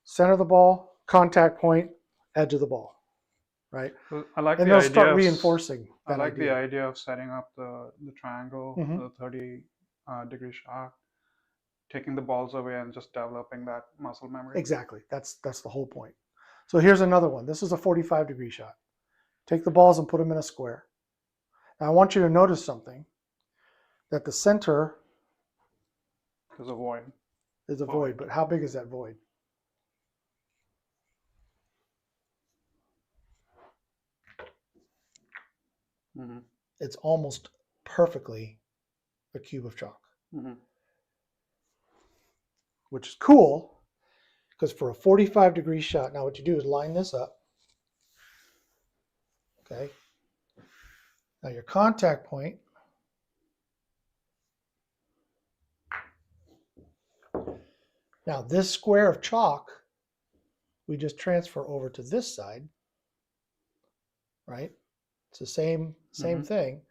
Center of the ball, contact point, edge of the ball, right? I like And the they'll idea start of reinforcing I that like the idea. idea of setting up the triangle, Mhm. the 30-degree shot, taking the balls away and just developing that muscle memory. Exactly. That's the whole point. So here's another one. This is a 45-degree shot. Take the balls and put them in a square. Now I want you to notice something, that the center There's a void. is a void, but how big is that void? Mm-hmm. It's almost perfectly a cube of chalk, Mm-hmm. which is cool because for a 45-degree shot, now what you do is line this up. Okay. Now your contact point, now this square of chalk, we just transfer over to this side, right? It's the same Mhm. thing.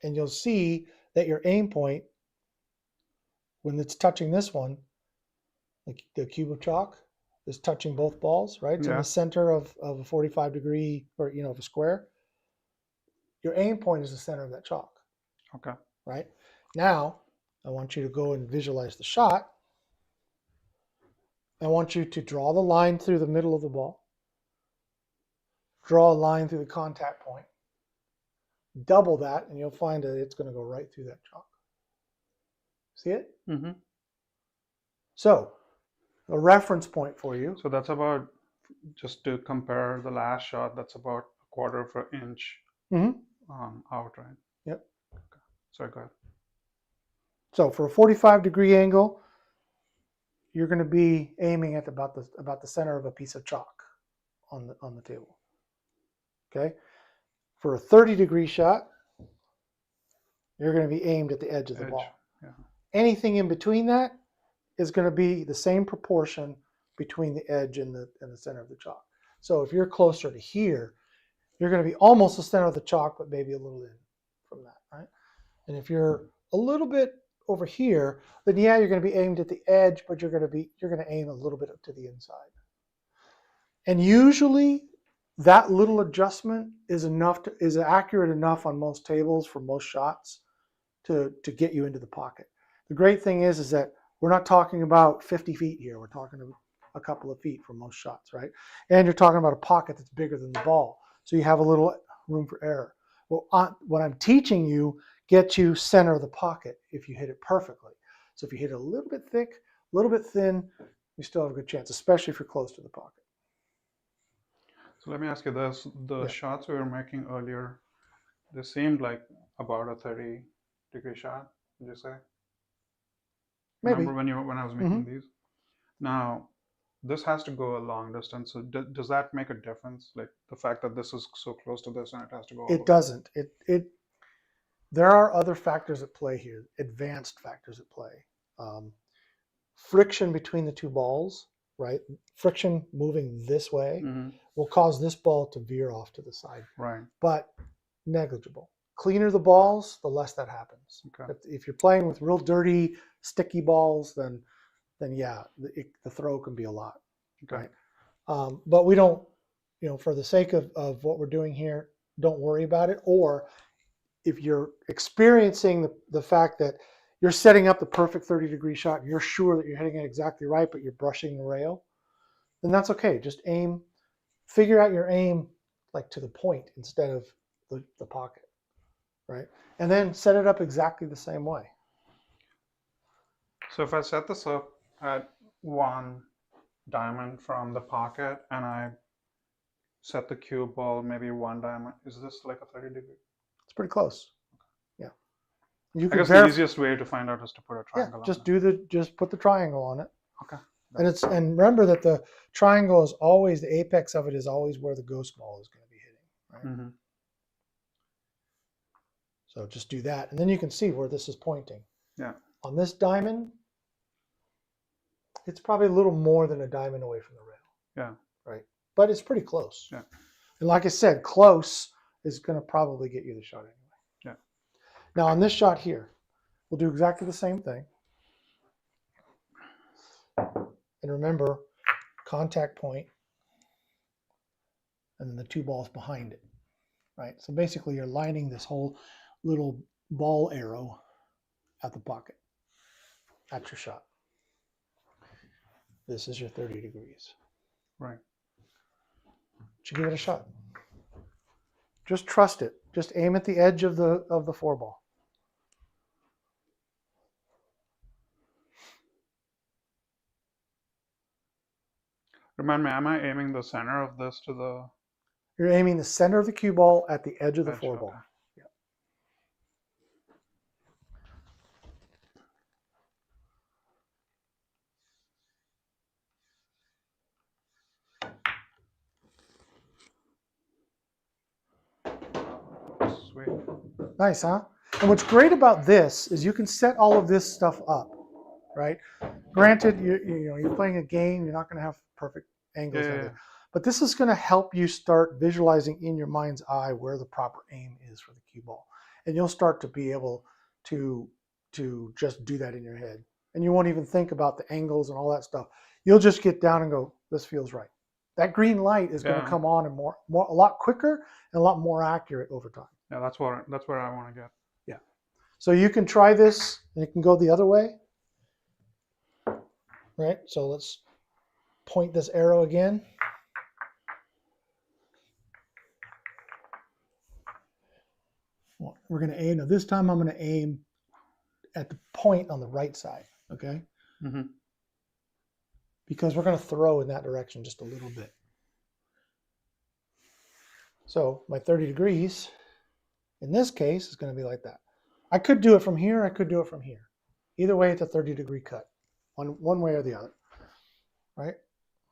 And you'll see that your aim point, when it's touching this one, like the cube of chalk, is touching both balls, right? It's in Yeah. the center of a 45-degree, or of a square. Your aim point is the center of that chalk, Okay. right? Now, I want you to go and visualize the shot. I want you to draw the line through the middle of the ball. Draw a line through the contact point. Double that, and you'll find that it's going to go right through that chalk. See it? Mm-hmm. So, a reference point for you. So that's about, just to compare the last shot, that's about a quarter of an inch Mhm. out, right? Yep. Sorry, go ahead. So for a 45-degree angle, you're going to be aiming at about the center of a piece of chalk on the table. Okay? For a 30-degree shot, you're going to be aimed at the edge of the ball. Yeah. Anything in between that is going to be the same proportion between the edge and the center of the chalk. So if you're closer to here, you're going to be almost the center of the chalk, but maybe a little in from that, right? And if you're a little bit over here, then yeah, you're going to be aimed at the edge, but you're going to aim a little bit up to the inside. And usually that little adjustment is accurate enough on most tables for most shots to get you into the pocket. The great thing is that we're not talking about 50 feet here. We're talking a couple of feet for most shots, right? And you're talking about a pocket that's bigger than the ball. So you have a little room for error. Well, what I'm teaching you gets you center of the pocket if you hit it perfectly. So if you hit it a little bit thick, a little bit thin, you still have a good chance, especially if you're close to the pocket. So let me ask you this. The shots we were making earlier, they seemed like about a 30-degree shot, would you say? Maybe. Remember when I was making these? Now, this has to go a long distance. So does that make a difference? Like the fact that this is so close to this and it has to go. It doesn't. There are other factors at play here, advanced factors at play. Friction between the two balls, right? Friction moving this way will cause this ball to veer off to the side. Right. But negligible. Cleaner the balls, the less that happens. Okay. If you're playing with real dirty, sticky balls, then yeah, the throw can be a lot. Okay. Right? But we don't, for the sake of what we're doing here, don't worry about it. Or if you're experiencing the fact that you're setting up the perfect 30-degree shot and you're sure that you're hitting it exactly right, but you're brushing the rail, then that's okay. Just aim, figure out your aim like to the point instead of the pocket, right? And then set it up exactly the same way. So if I set this up at 1 diamond from the pocket and I set the cue ball maybe 1 diamond, is this like a 30-degree? It's pretty close. Yeah. I guess the easiest way to find out is to put a triangle on it. Just put the triangle on it. Okay. And remember that the triangle is always, the apex of it is always where the ghost ball is going to be hitting, right? So just do that, and then you can see where this is pointing. Yeah. On this diamond, it's probably a little more than a diamond away from the rail. Yeah. Right. But it's pretty close. Yeah. And like I said, close is going to probably get you the shot anyway. Yeah. Now on this shot here, we'll do exactly the same thing. And remember, contact point, and then the two balls behind it, right? So basically you're lining this whole little ball arrow at the pocket. That's your shot. This is your 30 degrees. Right. Should give it a shot. Just trust it. Just aim at the edge of the 4-ball. Remind me, am I aiming the center of this to the... You're aiming the center of the cue ball at the edge of the 4-ball. Okay. Sweet. Nice, huh? And what's great about this is you can set all of this stuff up, right? Granted, you're playing a game, you're not going to have perfect angles. Yeah. But this is going to help you start visualizing in your mind's eye where the proper aim is for the cue ball. And you'll start to be able to just do that in your head. And you won't even think about the angles and all that stuff. You'll just get down and go, this feels right. That green light is going to come on and a lot quicker and a lot more accurate over time. Yeah, that's where I want to get. Yeah. So you can try this, and it can go the other way. Right? So let's point this arrow again. Well, we're going to aim. Now this time I'm going to aim at the point on the right side. Okay? Mm-hmm. Because we're going to throw in that direction just a little bit. So my 30 degrees, in this case, is going to be like that. I could do it from here. I could do it from here. Either way, it's a 30-degree cut, one way or the other. right?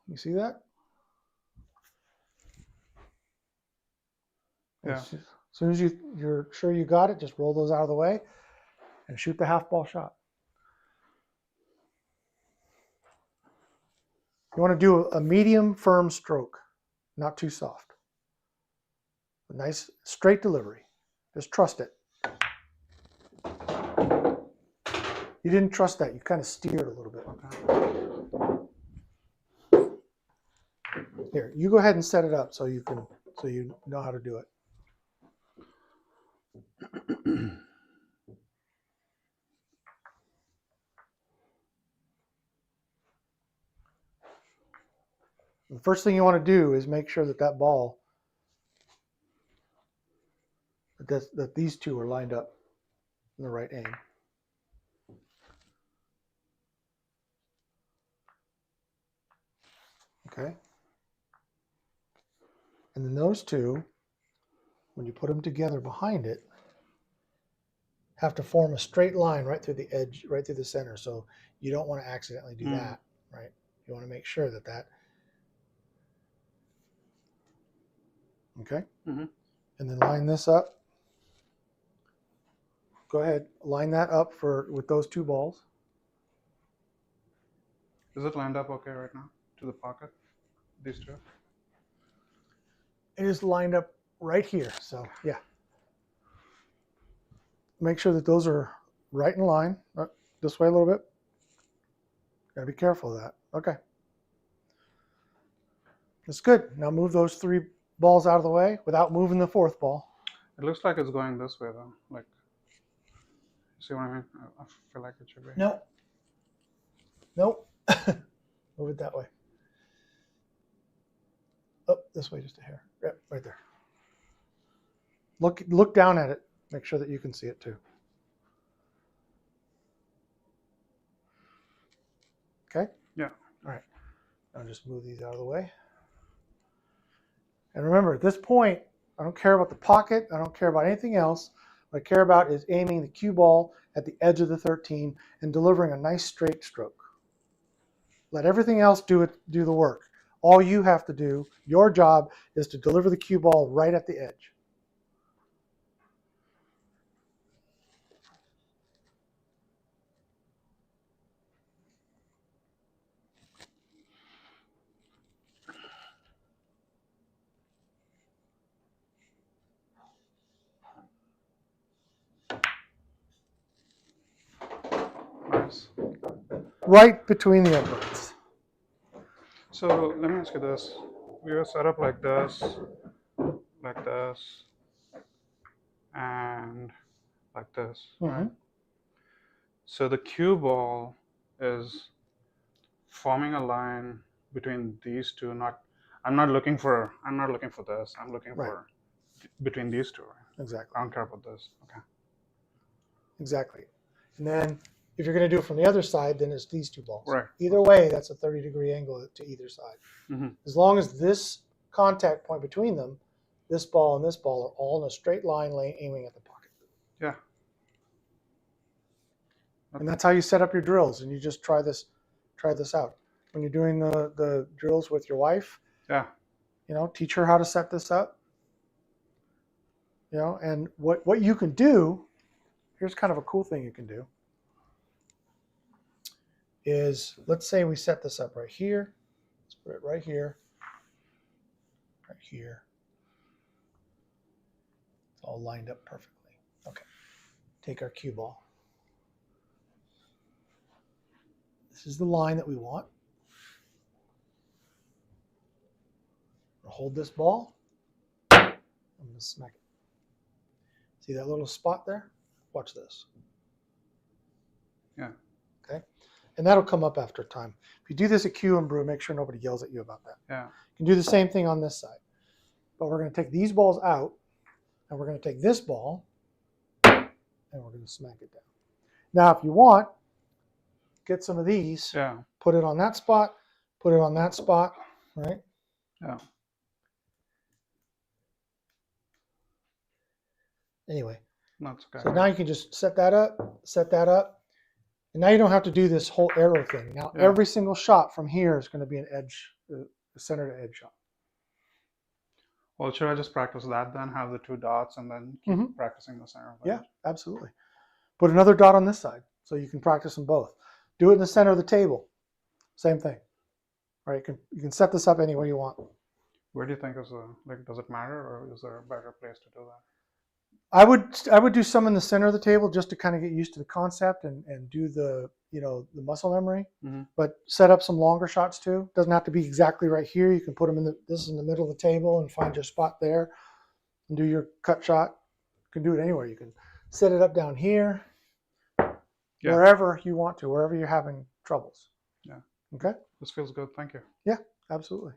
You see that? Yeah. As soon as you're sure you got it, just roll those out of the way and shoot the half ball shot. You want to do a medium firm stroke, not too soft. A nice straight delivery. Just trust it. You didn't trust that. You kind of steered a little bit. Okay. Here, you go ahead and set it up so you know how to do it. The first thing you want to do is make sure that ball, that these two are lined up in the right aim. Okay. And then those two, when you put them together behind it, have to form a straight line right through the edge, right through the center. So you don't want to accidentally do that, right? You want to make sure that okay? Mm-hmm. And then line this up. Go ahead, line that up with those two balls. Is it lined up okay right now to the pocket? These two? It is lined up right here. So yeah. Make sure that those are right in line. This way a little bit. Gotta be careful of that. Okay. That's good. Now move those three balls out of the way without moving the fourth ball. It looks like it's going this way though. Like, see what I mean? I feel like it should be. Nope. Nope. Move it that way. Oh, this way just a hair. Yep, right there. Look down at it. Make sure that you can see it too. Okay? Yeah. All right. I'll just move these out of the way. And remember, at this point, I don't care about the pocket. I don't care about anything else. What I care about is aiming the cue ball at the edge of the 13 and delivering a nice straight stroke. Let everything else do the work. All you have to do, your job, is to deliver the cue ball right at the edge. Nice. Right between the uprights. So let me ask you this. We were set up like this, and like this, right? So the cue ball is forming a line between these two. I'm not looking for this. I'm looking for between these two, right? Exactly. I don't care about this. Okay. Exactly. And then if you're going to do it from the other side, then it's these two balls. Right. Either way, that's a 30-degree angle to either side. Mm-hmm. As long as this contact point between them, this ball and this ball are all in a straight line aiming at the pocket. Yeah. Okay. And that's how you set up your drills, and you just try this out. When you're doing the drills with your wife, yeah, teach her how to set this up. And what you can do, here's kind of a cool thing you can do, is let's say we set this up right here. Let's put it right here. Right here. It's all lined up perfectly. Okay. Take our cue ball. This is the line that we want. Hold this ball. I'm going to smack it. See that little spot there? Watch this. Yeah. Okay. And that'll come up after time. If you do this at Cue and Brew, make sure nobody yells at you about that. Yeah. You can do the same thing on this side. But we're going to take these balls out, and we're going to take this ball, and we're going to smack it down. Now, if you want, get some of these, put it on that spot, put it on that spot, right? Yeah. Anyway, that's okay. So now you can just set that up, And now you don't have to do this whole arrow thing. Now Yeah. every single shot from here is going to be an edge, a center to edge shot. Well, should I just practice that then? Have the two dots and then keep Mhm. practicing the center of Yeah, edge? absolutely. Put another dot on this side so you can practice them both. Do it in the center of the table. Same thing. All right, you can set this up any way you want. Where do you think is like, does it matter, or is there a better place to do that? I would do some in the center of the table just to kind of get used to the concept and do the the muscle memory. Mm-hmm. But set up some longer shots too. Doesn't have to be exactly right here. You can put them in this is in the middle of the table and find your spot there and do your cut shot. You can do it anywhere. You can set it up down here, Yeah. wherever you want to, wherever you're having troubles. Yeah. Okay. This feels good. Thank you. Yeah, absolutely.